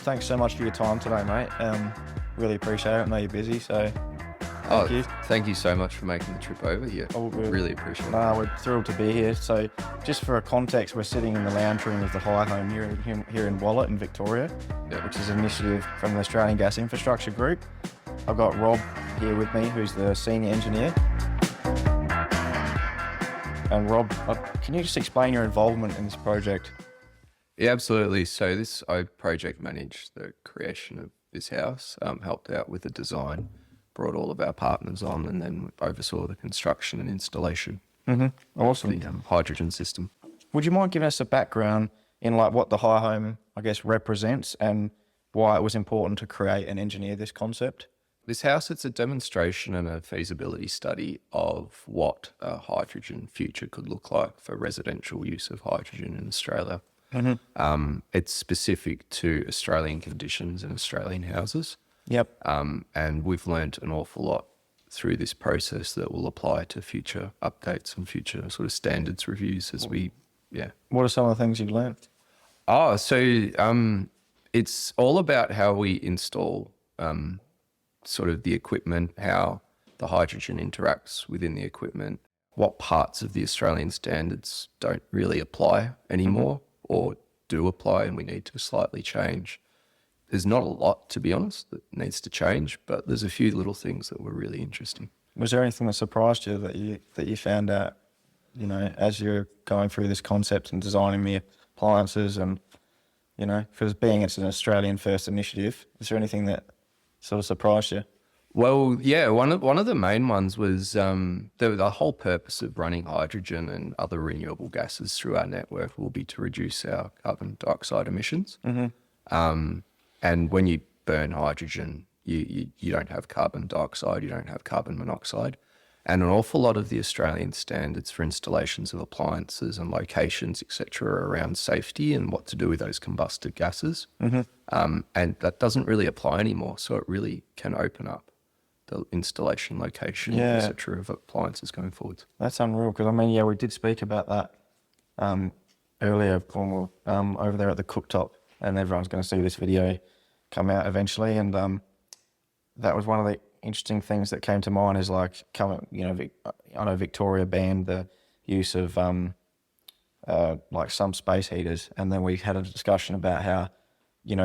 thanks so much for your time today, mate. Really appreciate it. I know you're busy, so thank you. Thank you so much for making the trip over here. All good. Really appreciate it. We're thrilled to be here. So just for a context, we're sitting in the lounge room of the HyHome here in Wollert in Victoria, which is an initiative from the Australian Gas Infrastructure Group. I've got Rob here with me, who's the senior engineer. And Rob, can you just explain your involvement in this project? Yeah, absolutely. So I project managed the creation of this house, helped out with the design, brought all of our partners on, and then oversaw the construction and installation Awesome. of the hydrogen system. Would you mind giving us a background in like what the HyHome, I guess, represents and why it was important to create and engineer this concept? This house, it's a demonstration and a feasibility study of what a hydrogen future could look like for residential use of hydrogen in Australia. It's specific to Australian conditions and Australian houses. Yep. And we've learned an awful lot through this process that will apply to future updates and future sort of standards reviews as What are some of the things you've learned? It's all about how we install sort of the equipment, how the hydrogen interacts within the equipment, what parts of the Australian standards don't really apply anymore or do apply and we need to slightly change. There's not a lot, to be honest, that needs to change, but there's a few little things that were really interesting. Was there anything that surprised you that you found out, as you're going through this concept and designing the appliances and, because being it's an Australian first initiative, is there anything that sort of surprised you? Well, yeah, one of the main ones was the whole purpose of running hydrogen and other renewable gases through our network will be to reduce our carbon dioxide emissions. And when you burn hydrogen, you don't have carbon dioxide, you don't have carbon monoxide. And an awful lot of the Australian standards for installations of appliances and locations, etc., are around safety and what to do with those combusted gases. And that doesn't really apply anymore. So it really can open up the installation location, etc., of appliances going forward. That's unreal because, we did speak about that earlier when we were over there at the cooktop, and everyone's going to see this video come out eventually. And that was one of the interesting things that came to mind is like, I know Victoria banned the use of like some space heaters, and then we had a discussion about how,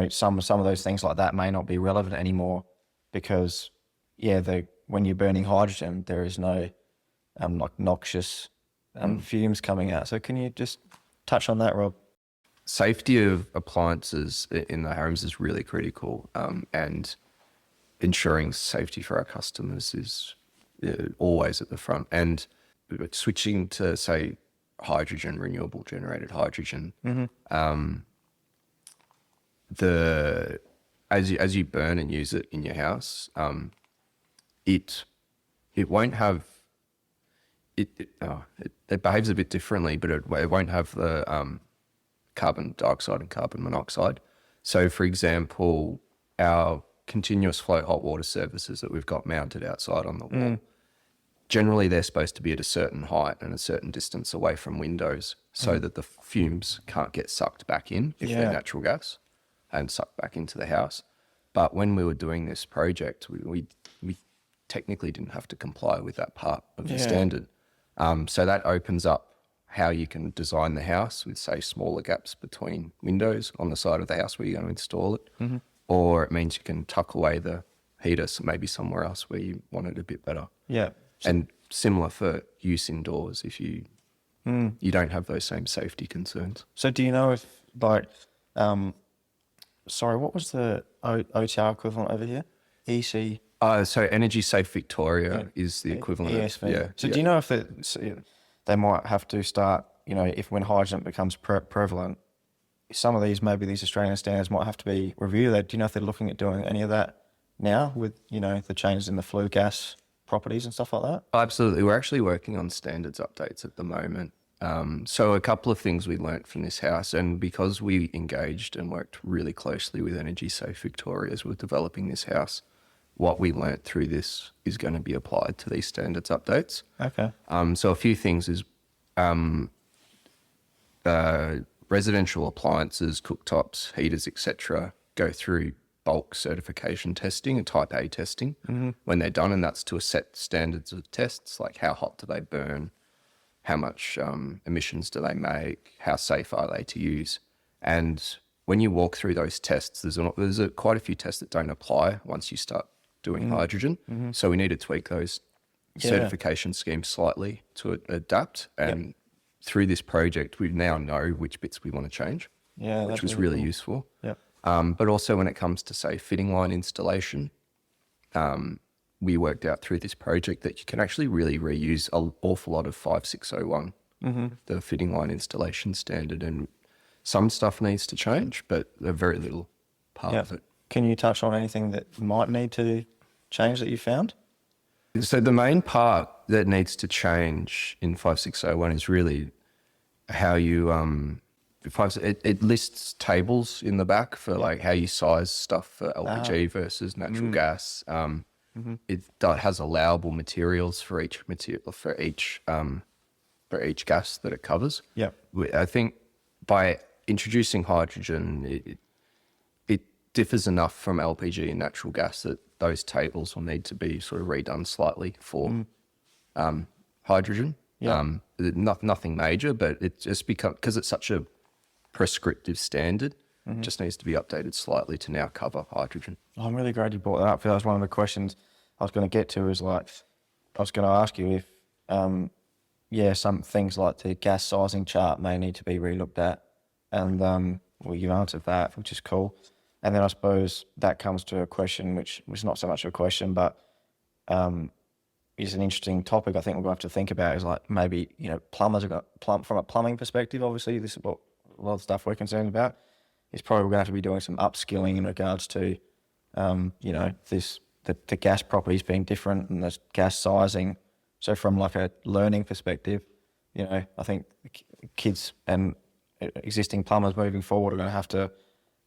some of those things like that may not be relevant anymore because, when you're burning hydrogen, there is no like noxious fumes coming out. So can you just touch on that, Rob? Safety of appliances in the homes is really critical, and ensuring safety for our customers is always at the front. And switching to, say, hydrogen, renewable generated hydrogen, as you burn and use it in your house, it won't have it behaves a bit differently, but it won't have the carbon dioxide and carbon monoxide. So, for example, our continuous flow hot water services that we've got mounted outside on the wall, generally they're supposed to be at a certain height and a certain distance away from windows so that the fumes can't get sucked back in if they're natural gas and sucked back into the house. But when we were doing this project, we technically didn't have to comply with that part of the standard. So that opens up how you can design the house with, say, smaller gaps between windows on the side of the house where you're going to install it. Or it means you can tuck away the heater maybe somewhere else where you want it a bit better. Yeah. And similar for use indoors if you don't have those same safety concerns. So do you know if, like, what was the OTR equivalent over here? EC? So Energy Safe Victoria is the equivalent. ESV. Yeah. So do you know if they might have to start, if when hydrogen becomes prevalent, some of these Australian standards might have to be reviewed. Do you know if they're looking at doing any of that now with, the changes in the flue gas properties and stuff like that? Absolutely. We're actually working on standards updates at the moment. So a couple of things we learnt from this house, and because we engaged and worked really closely with Energy Safe Victoria as we're developing this house, what we learnt through this is going to be applied to these standards updates. Okay. So a few things is residential appliances, cooktops, heaters, etc., go through bulk certification testing and type A testing when they're done, and that's to a set standards of tests, like how hot do they burn, how much emissions do they make, how safe are they to use. And when you walk through those tests, there's quite a few tests that don't apply once you start doing hydrogen. So we need to tweak those certification schemes slightly to adapt. And through this project, we now know which bits we want to change, which was really useful. Yep. But also when it comes to, say, fitting line installation, we worked out through this project that you can actually really reuse an awful lot of 5601, the fitting line installation standard, and some stuff needs to change, but a very little part of it. Can you touch on anything that might need to change that you found? So the main part that needs to change in 5601 is really how you it lists tables in the back for like how you size stuff for LPG versus natural gas. It has allowable materials for each gas that it covers. Yep. I think by introducing hydrogen, it differs enough from LPG and natural gas that those tables will need to be sort of redone slightly for hydrogen. Nothing major, but it's just because it's such a prescriptive standard, just needs to be updated slightly to now cover hydrogen. I'm really glad you brought that up. That was one of the questions I was going to get to. Is like, I was going to ask you if, some things like the gas sizing chart may need to be relooked at, and well, you answered that, which is cool. And then I suppose that comes to a question, which was not so much a question, but is an interesting topic. I think we're going to have to think about is like maybe plumbers have got from a plumbing perspective. Obviously, this is what a lot of stuff we're concerned about. Is probably going to have to be doing some upskilling in regards to the gas properties being different and the gas sizing. So from like a learning perspective, I think kids and existing plumbers moving forward are going to have to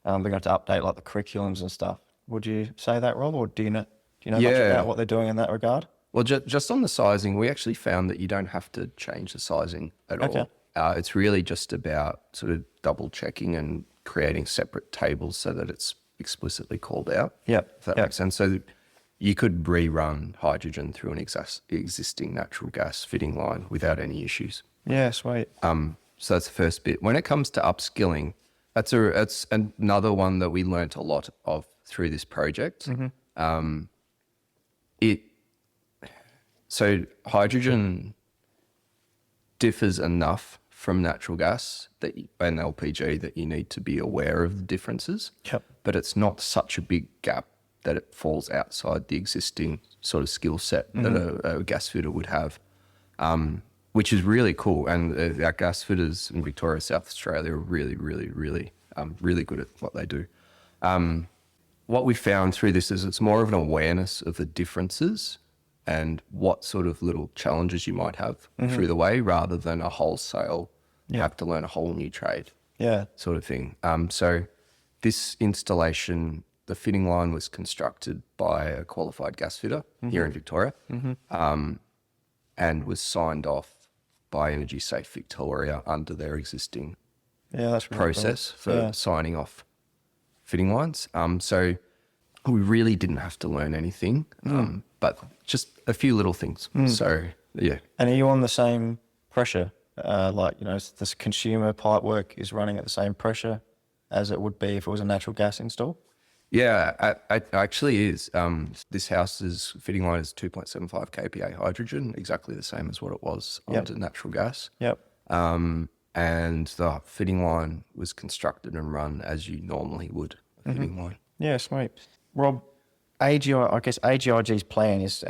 they're going to have to update like the curriculums and stuff. Would you say that, Rob, or do you know much about what they're doing in that regard? Well, just on the sizing, we actually found that you don't have to change the sizing at all. It's really just about sort of double checking and creating separate tables so that it's explicitly called out. Yep. If that makes sense. So you could rerun hydrogen through an existing natural gas fitting line without any issues. Yeah, sweet. So that's the first bit. When it comes to upskilling, that's another one that we learnt a lot of through this project. So hydrogen differs enough from natural gas and LPG that you need to be aware of the differences. Yep. But it's not such a big gap that it falls outside the existing sort of skill set that a gas fitter would have, which is really cool. And our gas fitters in Victoria, South Australia are really, really, really, really good at what they do. What we found through this is it's more of an awareness of the differences and what sort of little challenges you might have through the way, rather than a wholesale, you have to learn a whole new trade sort of thing. So this installation, the fitting line was constructed by a qualified gas fitter here in Victoria, and was signed off by Energy Safe Victoria under their existing that's really process cool. for signing off fitting lines. So we really didn't have to learn anything, but just a few little things. So, yeah. And are you on the same pressure? This consumer pipe work is running at the same pressure as it would be if it was a natural gas install? Yeah, it actually is. This house's fitting line is 2.75 kPa hydrogen, exactly the same as what it was under natural gas. Yep. And the fitting line was constructed and run as you normally would a fitting line. Yeah, sweet. Rob, AGIG's plan is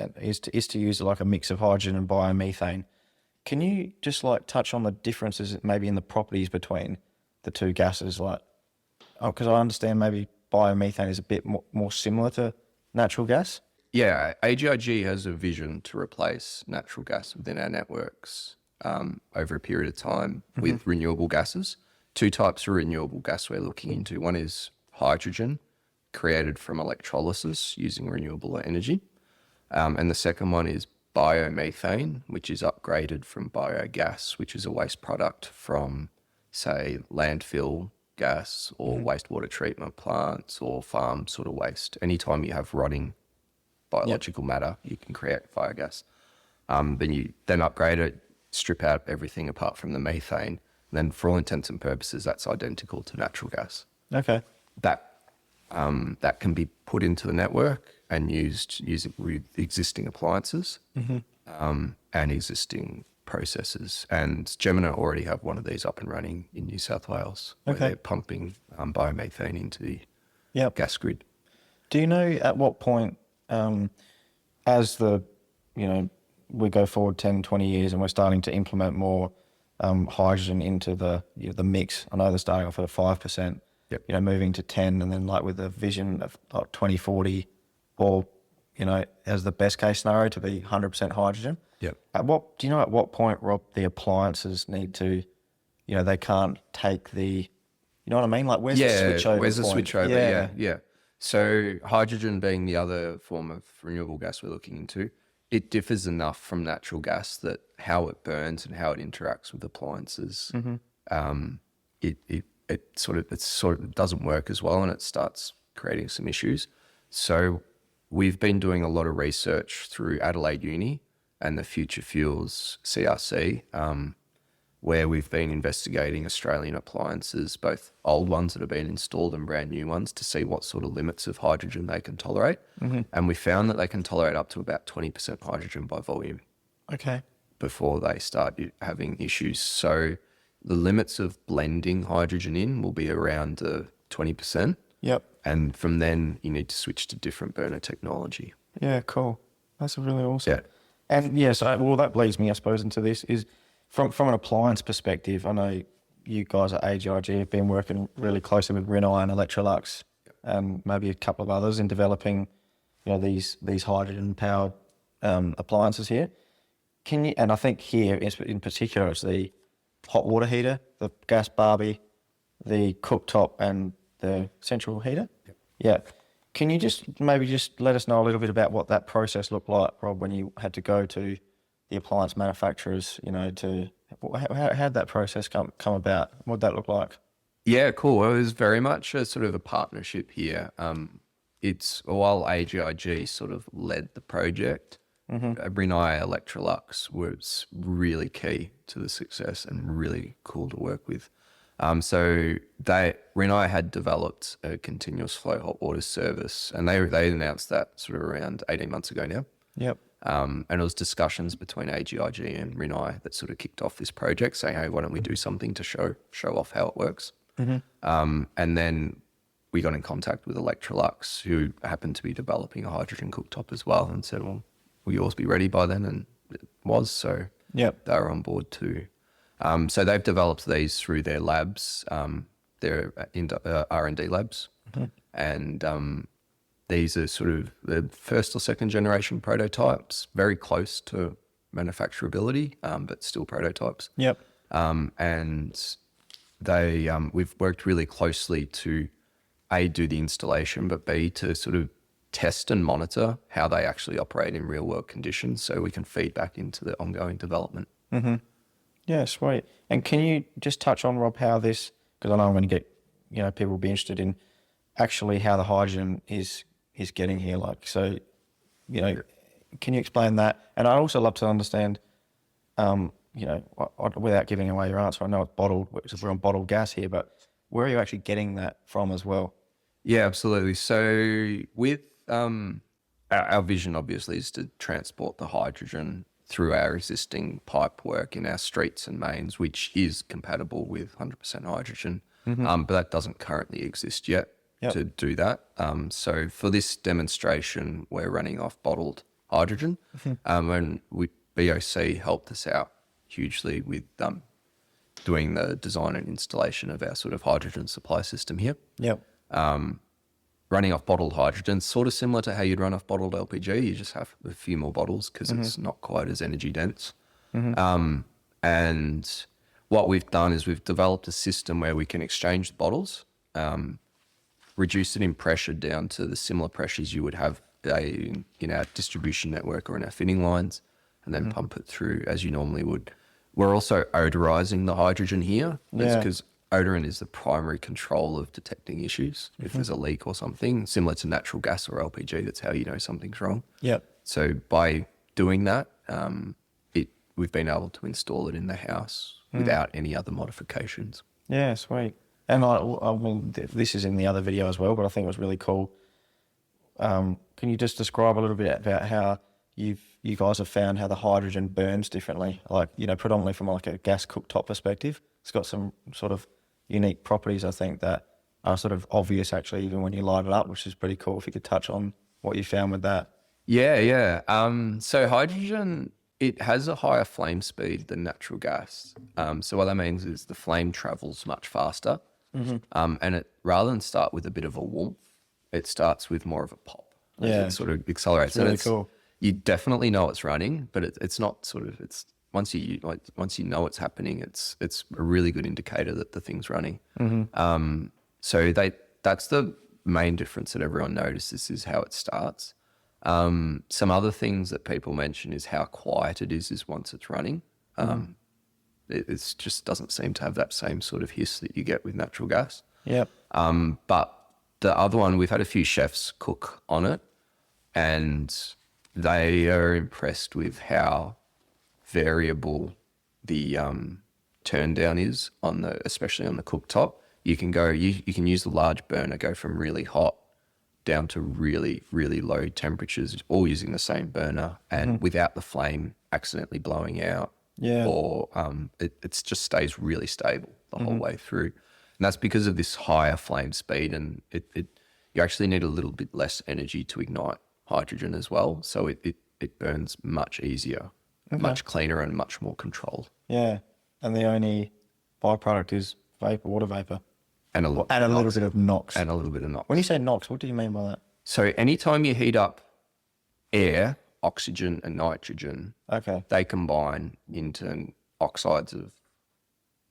to use like a mix of hydrogen and biomethane. Can you just like touch on the differences maybe in the properties between the two gases? Because I understand maybe biomethane is a bit more similar to natural gas. Yeah, AGIG has a vision to replace natural gas within our networks over a period of time with renewable gases. Two types of renewable gas we're looking into. One is hydrogen, created from electrolysis using renewable energy. And the second one is biomethane, which is upgraded from biogas, which is a waste product from, say, landfill gas or wastewater treatment plants or farm sort of waste. Anytime you have rotting biological matter, you can create fire gas. Then you upgrade it, strip out everything apart from the methane. Then for all intents and purposes, that's identical to natural gas. Okay. That can be put into the network and used with existing appliances and existing processes. And Gemini already have one of these up and running in New South Wales, where they're pumping biomethane into the gas grid. Do you know at what point, as we go forward 10, 20 years and we're starting to implement more hydrogen into the mix? I know they're starting off at a 5%, moving to 10, and then like with the vision of like 2040, or as the best case scenario to be 100% hydrogen. Yep. At what point, Rob, the appliances need to, they can't take the, you know what I mean? Like where's the switch over? Where's the switch over? Yeah. So hydrogen being the other form of renewable gas we're looking into, it differs enough from natural gas that how it burns and how it interacts with appliances, it sort of doesn't work as well, and it starts creating some issues. So we've been doing a lot of research through Adelaide Uni and the Future Fuels CRC, where we've been investigating Australian appliances, both old ones that have been installed and brand new ones, to see what sort of limits of hydrogen they can tolerate. And we found that they can tolerate up to about 20% hydrogen by volume. Okay. Before they start having issues. So the limits of blending hydrogen in will be around 20%. Yep. And from then you need to switch to different burner technology. Yeah, cool. That's really awesome. Yeah. And that leads me, I suppose, into this is from an appliance perspective. I know you guys at AGIG have been working really closely with Rinnai and Electrolux, and maybe a couple of others in developing, these hydrogen powered appliances here. And I think here in particular, it's the hot water heater, the gas barbie, the cooktop, and the central heater. Yep. Yeah. Can you just let us know a little bit about what that process looked like, Rob, when you had to go to the appliance manufacturers, how'd that process come about? What'd that look like? Yeah, cool. Well, it was very much a sort of a partnership here. While AGIG sort of led the project, Rinnai Electrolux was really key to the success and really cool to work with. So Rinnai had developed a continuous flow hot water service, and they announced that sort of around 18 months ago now. Yep. And it was discussions between AGIG and Rinnai that sort of kicked off this project, saying, hey, why don't we do something to show off how it works? And then we got in contact with Electrolux, who happened to be developing a hydrogen cooktop as well, and said, well, will yours be ready by then? And it was, so they were on board too. So they've developed these through their labs, their R&D labs, and these are sort of the first or second generation prototypes, very close to manufacturability, but still prototypes. Yep. And we've worked really closely to A, do the installation, but B, to sort of test and monitor how they actually operate in real world conditions, so we can feed back into the ongoing development. Yeah, sweet. And can you just touch on, Rob, how this, because I know I'm going to get, people will be interested in actually how the hydrogen is getting here. Like, so, can you explain that? And I'd also love to understand, without giving away your answer, I know it's bottled, we're on bottled gas here, but where are you actually getting that from as well? Yeah, absolutely. So with our vision, obviously, is to transport the hydrogen through our existing pipe work in our streets and mains, which is compatible with 100% hydrogen, but that doesn't currently exist yet to do that. So for this demonstration, we're running off bottled hydrogen, and BOC helped us out hugely with doing the design and installation of our sort of hydrogen supply system here. Yep. Running off bottled hydrogen, sort of similar to how you'd run off bottled LPG. You just have a few more bottles because it's not quite as energy dense. And what we've done is we've developed a system where we can exchange the bottles, reduce it in pressure down to the similar pressures you would have in our distribution network or in our fitting lines, and then pump it through as you normally would. We're also odorizing the hydrogen here because odorant is the primary control of detecting issues. If there's a leak or something, similar to natural gas or LPG, that's how you know something's wrong. Yep. So by doing that, we've been able to install it in the house without any other modifications. Yeah, sweet. And I mean, this is in the other video as well, but I think it was really cool. Can you just describe a little bit about how you guys have found how the hydrogen burns differently? Like, you know, predominantly from like a gas cooktop perspective, it's got some sort of unique properties, I think, that are sort of obvious actually, even when you light it up, which is pretty cool. If you could touch on what you found with that. Yeah. So hydrogen, it has a higher flame speed than natural gas. So what that means is the flame travels much faster. And it, rather than start with a bit of a warmth, it starts with more of a pop. Yeah. It sort of accelerates. It's really cool. You definitely know it's running, but it's not sort of, it's once you know it's happening, it's a really good indicator that the thing's running. So that's the main difference that everyone notices, is how it starts. Some other things that people mention is how quiet it is once it's running. It just doesn't seem to have that same sort of hiss that you get with natural gas. Yep. But the other one, we've had a few chefs cook on it, and they are impressed with how variable the turn down is especially on the cooktop. You can use the large burner, go from really hot down to really, really low temperatures, all using the same burner, and without the flame accidentally blowing out. Yeah. Or it just stays really stable the whole way through. And that's because of this higher flame speed, and you actually need a little bit less energy to ignite hydrogen as well. So it burns much easier, much cleaner, and much more controlled. Yeah. And the only byproduct is water vapor. And a little bit of NOx. And a little bit of NOx. When you say NOx, what do you mean by that? So anytime you heat up air, oxygen and nitrogen, Okay. they combine into oxides of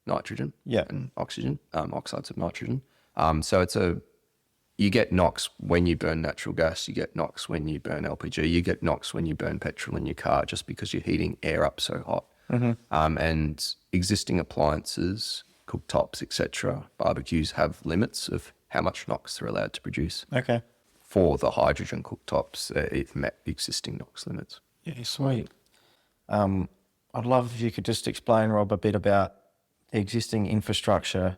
nitrogen Yeah. and oxygen, oxides of nitrogen. So you get NOx when you burn natural gas, you get NOx when you burn LPG, you get NOx when you burn petrol in your car, just because you're heating air up so hot. And existing appliances, cooktops, etc., barbecues have limits of how much NOx they're allowed to produce. Okay. For the hydrogen cooktops, it met existing NOx limits. Yeah, sweet. I'd love if you could just explain, Rob, a bit about the existing infrastructure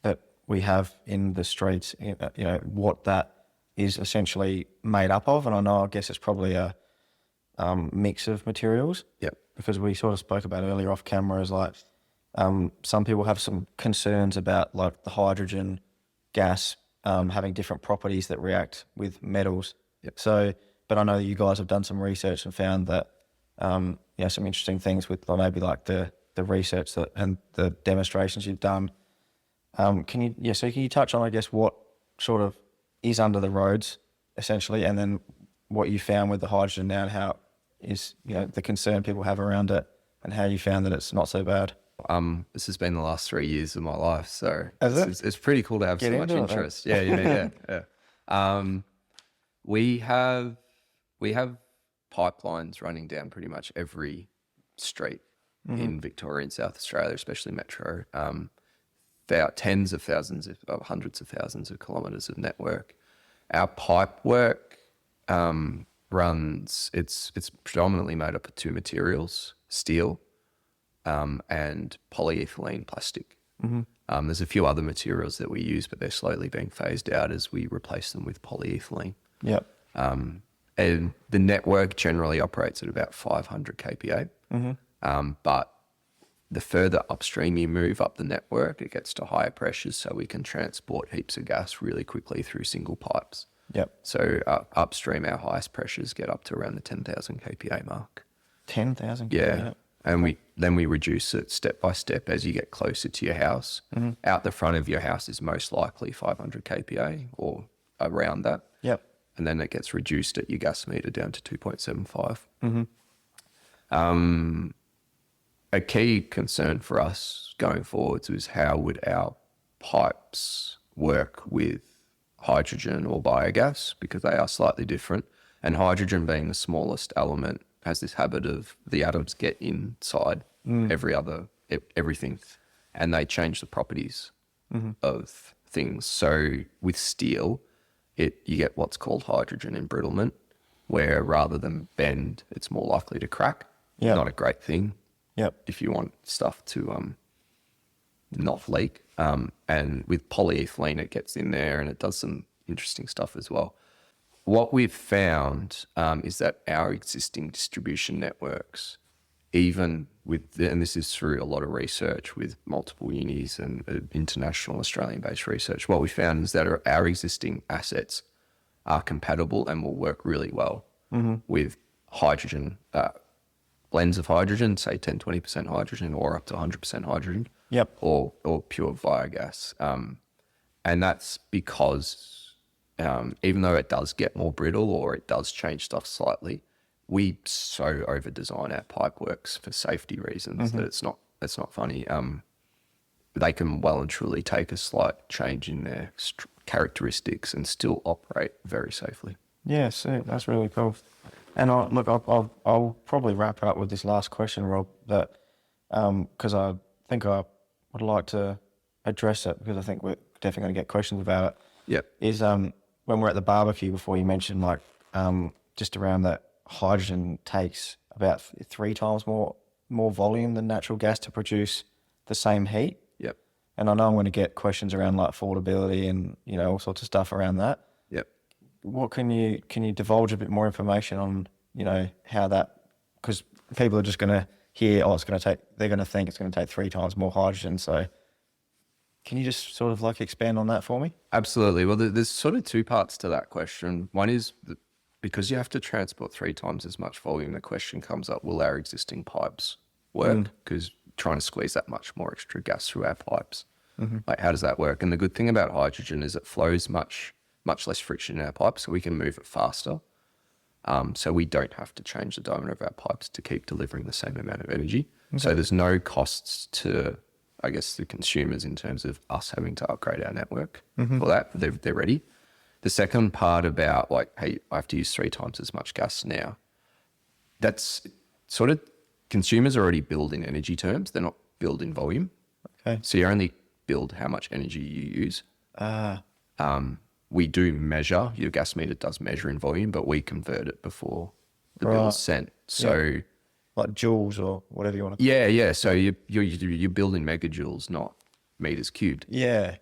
that we have in the streets, you know, what that is essentially made up of. And I guess it's probably a mix of materials. Yep. Because we sort of spoke about earlier off camera, is like some people have some concerns about like the hydrogen gas having different properties that react with metals. Yep. So, but I know you guys have done some research and found that some interesting things with maybe like the research and the demonstrations you've done. Can you touch on, I guess, what sort of is under the roads essentially, and then what you found with the hydrogen now, and how is, you know, the concern people have around it, and how you found that it's not so bad. This has been the last 3 years of my life, so it's pretty cool to have so much interest. Yeah. We have pipelines running down pretty much every street in Victoria and South Australia, especially Metro. Tens of thousands, hundreds of thousands of kilometres of network. Our pipe work it's predominantly made up of two materials: steel and polyethylene plastic. There's a few other materials that we use, but they're slowly being phased out as we replace them with polyethylene. Yep. And the network generally operates at about 500 kPa. But the further upstream you move up the network, it gets to higher pressures, so we can transport heaps of gas really quickly through single pipes. Yep. So upstream, our highest pressures get up to around the 10,000 kPa mark. 10,000 Yeah. kPa. And we reduce it step by step as you get closer to your house. Out the front of your house is most likely 500 kPa or around that. Yep. And then it gets reduced at your gas meter down to 2.75. A key concern for us going forwards is how would our pipes work with hydrogen or biogas, because they are slightly different. And hydrogen, being the smallest element, has this habit of the atoms get inside everything, and they change the properties of things. So with steel, you get what's called hydrogen embrittlement, where rather than bend, it's more likely to crack. Yep. Not a great thing. Yep. If you want stuff to not leak. And with polyethylene, it gets in there and it does some interesting stuff as well. What we've found is that our existing distribution networks, even with, and this is through a lot of research with multiple unis and international Australian-based research, what we found is that our existing assets are compatible and will work really well with hydrogen, blends of hydrogen, say 10, 20% hydrogen or up to 100% hydrogen. Yep. Or pure biogas. And that's because even though it does get more brittle or it does change stuff slightly, we so over design our pipe works for safety reasons that it's not funny. They can well and truly take a slight change in their characteristics and still operate very safely. Yeah, sick. That's really cool. And I'll probably wrap up with this last question, Rob, that because I think I would like to address it because I think we're definitely going to get questions about it. Yep. Is when we're at the barbecue before, you mentioned like just around that hydrogen takes about 3 times more volume than natural gas to produce the same heat. Yep. And I know I'm going to get questions around like affordability and all sorts of stuff around that. Yep. What can you divulge a bit more information on how that, because people are just going to hear they're going to think it's going to take 3 times more hydrogen. So can you just sort of like expand on that for me? Absolutely. Well, there's sort of 2 parts to that question. One is because you have to transport 3 times as much volume, the question comes up, will our existing pipes work? Because trying to squeeze that much more extra gas through our pipes, like how does that work? And the good thing about hydrogen is it flows much less friction in our pipes, so we can move it faster. So we don't have to change the diameter of our pipes to keep delivering the same amount of energy. Okay. So there's no costs to, I guess, the consumers in terms of us having to upgrade our network for that. They're ready. The second part about like, hey, I have to use 3 times as much gas now. That's sort of, consumers are already billed in energy terms. They're not billed in volume. Okay. So you only billed how much energy you use. We do measure, your gas meter does measure in volume, but we convert it before the bill is sent. So like joules or whatever you want to call it. Yeah. So you're billed in megajoules, not meters cubed. Yeah.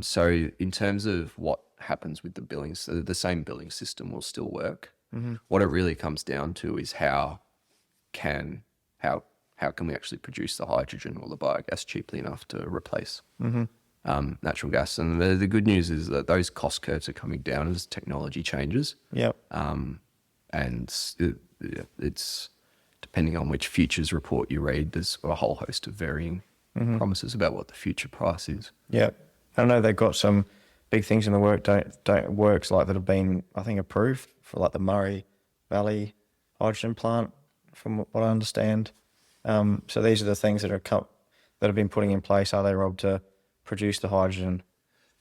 So in terms of what happens with the billing, so the same billing system will still work. What it really comes down to is how can we actually produce the hydrogen or the biogas cheaply enough to replace natural gas. And the good news is that those cost curves are coming down as technology changes. Yep. And it's depending on which futures report you read, there's a whole host of varying promises about what the future price is. Yep. I know they've got some big things in the works like that have been, I think, approved for like the Murray Valley hydrogen plant, from what I understand. So these are the things that have been putting in place, are they, Rob, to produce the hydrogen?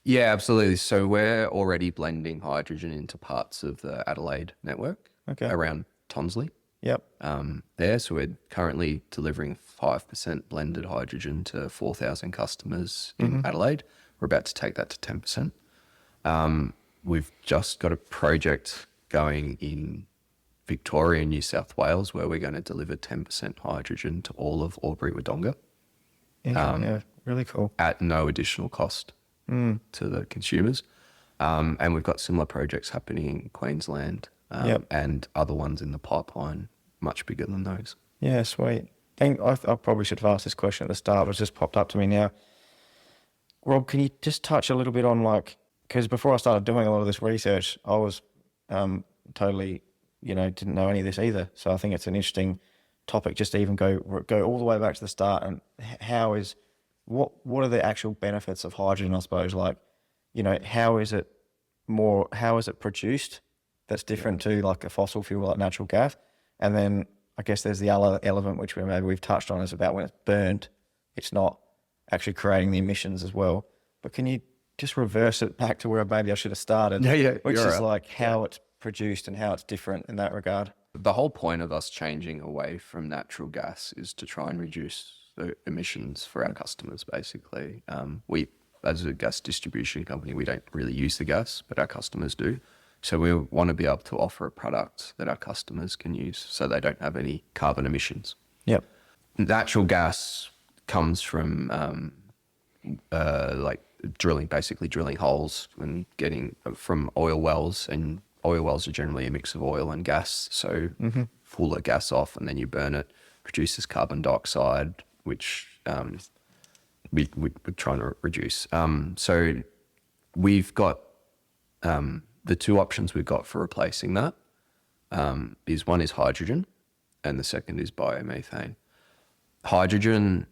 Yeah, absolutely. So we're already blending hydrogen into parts of the Adelaide network around Tonsley. Yep. So we're currently delivering 5% blended hydrogen to 4,000 customers in Adelaide. We're about to take that to 10%. We've just got a project going in Victoria and New South Wales where we're going to deliver 10% hydrogen to all of Albury-Wodonga. Yeah, really cool. At no additional cost to the consumers. And we've got similar projects happening in Queensland and other ones in the pipeline, much bigger than those. Yeah, sweet. I probably should have asked this question at the start, but it's just popped up to me now. Rob, can you just touch a little bit on because before I started doing a lot of this research, I was totally, didn't know any of this either. So I think it's an interesting topic just to even go all the way back to the start. And what are the actual benefits of hydrogen, I suppose? Like, how is it produced that's different to like a fossil fuel like natural gas? And then I guess there's the other element which we've touched on, is about when it's burned, it's not actually creating the emissions as well. But can you just reverse it back to where maybe I should have started? Which is like how it's produced and how it's different in that regard. The whole point of us changing away from natural gas is to try and reduce the emissions for our customers, basically. as a gas distribution company, we don't really use the gas, but our customers do. So we want to be able to offer a product that our customers can use so they don't have any carbon emissions. Yep. Natural gas comes from like basically drilling holes and getting from oil wells, and oil wells are generally a mix of oil and gas. So pull the gas off and then you burn it, produces carbon dioxide, which we're trying to reduce. So we've got the two options we've got for replacing that is one is hydrogen and the second is biomethane. Hydrogen,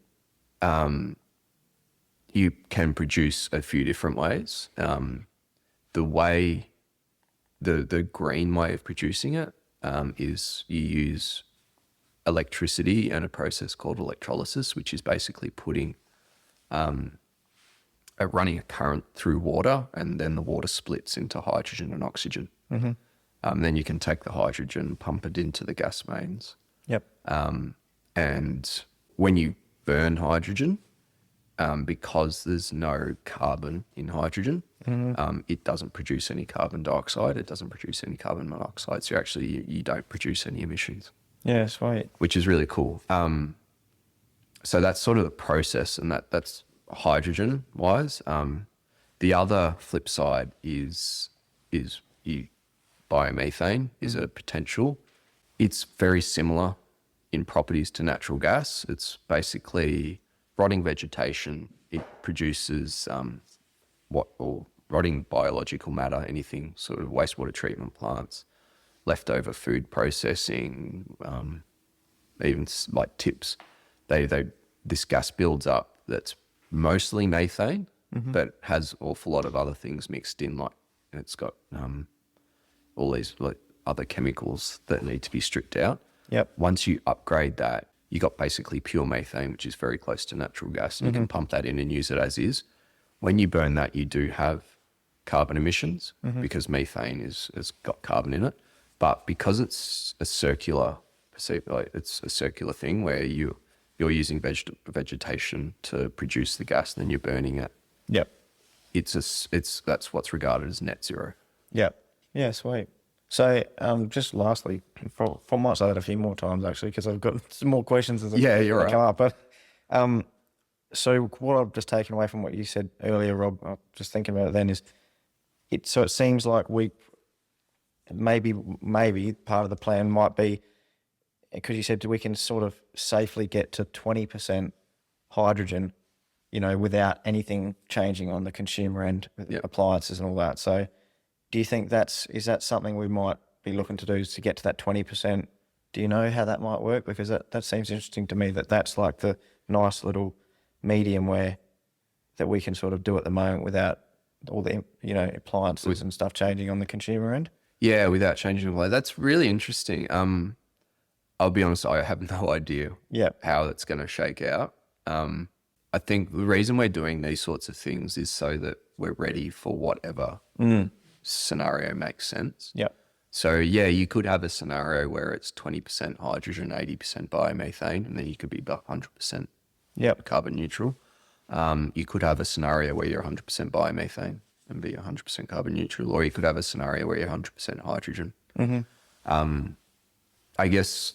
you can produce a few different ways. The green way of producing it is you use electricity and a process called electrolysis, which is basically putting running a current through water, and then the water splits into hydrogen and oxygen. Then you can take the hydrogen, pump it into the gas mains. Yep. And when you burn hydrogen, because there's no carbon in hydrogen, it doesn't produce any carbon dioxide. It doesn't produce any carbon monoxide. So actually you don't produce any emissions. Yeah, sweet. Which is really cool. So that's sort of the process, and that's hydrogen wise. The other flip side is biomethane is a potential. It's very similar in properties to natural gas. It's basically rotting vegetation. It produces rotting biological matter, anything sort of wastewater treatment plants, leftover food processing, even like tips. This gas builds up that's mostly methane, but has an awful lot of other things mixed in, like it's got all these like other chemicals that need to be stripped out. Yep. Once you upgrade that, you got basically pure methane, which is very close to natural gas, and you can pump that in and use it as is. When you burn that, you do have carbon emissions because methane has got carbon in it. But because it's a circular thing where you're using vegetation to produce the gas, and then you're burning it. Yep. That's what's regarded as net zero. Yep. Yeah, sweet. So, just lastly, from my side a few more times actually, because I've got some more questions as you're right. come up. But so what I've just taken away from what you said earlier, Rob, I'm just thinking about it then is it seems like we maybe part of the plan might be, because you said we can sort of safely get to 20% hydrogen, without anything changing on the consumer end, appliances and all that. So do you think is that something we might be looking to do, is to get to that 20%? Do you know how that might work? Because that seems interesting to me, that's like the nice little medium that we can sort of do at the moment without all the, appliances and stuff changing on the consumer end. Yeah, without changing the way. That's really interesting. I'll be honest, I have no idea how it's going to shake out. I think the reason we're doing these sorts of things is so that we're ready for whatever scenario makes sense. Yep. So yeah, you could have a scenario where it's 20% hydrogen, 80% biomethane, and then you could be 100% carbon neutral. You could have a scenario where you're 100% biomethane and be 100% carbon neutral, or you could have a scenario where you're 100% hydrogen. I guess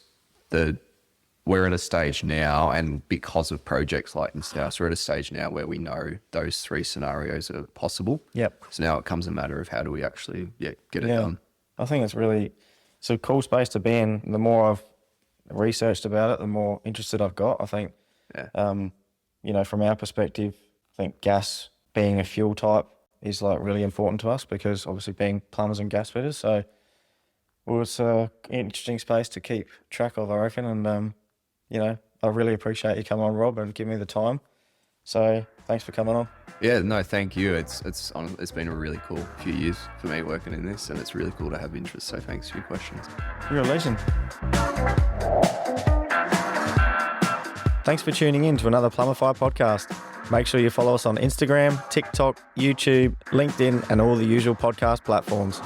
we're at a stage now, and because of projects like this house, we're at a stage now where we know those three scenarios are possible. Yep. So now it comes a matter of how do we actually get it done. I think it's a cool space to be in. The more I've researched about it, the more interested I've got. I think, from our perspective, I think gas being a fuel type is like really important to us, because obviously being plumbers and gas fitters. So it's an interesting space to keep track of, I reckon. And, I really appreciate you coming on, Rob, and giving me the time. So thanks for coming on. Yeah, no, thank you. It's been a really cool few years for me working in this, and it's really cool to have interest. So thanks for your questions. You're a legend. Thanks for tuning in to another Plumbify podcast. Make sure you follow us on Instagram, TikTok, YouTube, LinkedIn, and all the usual podcast platforms.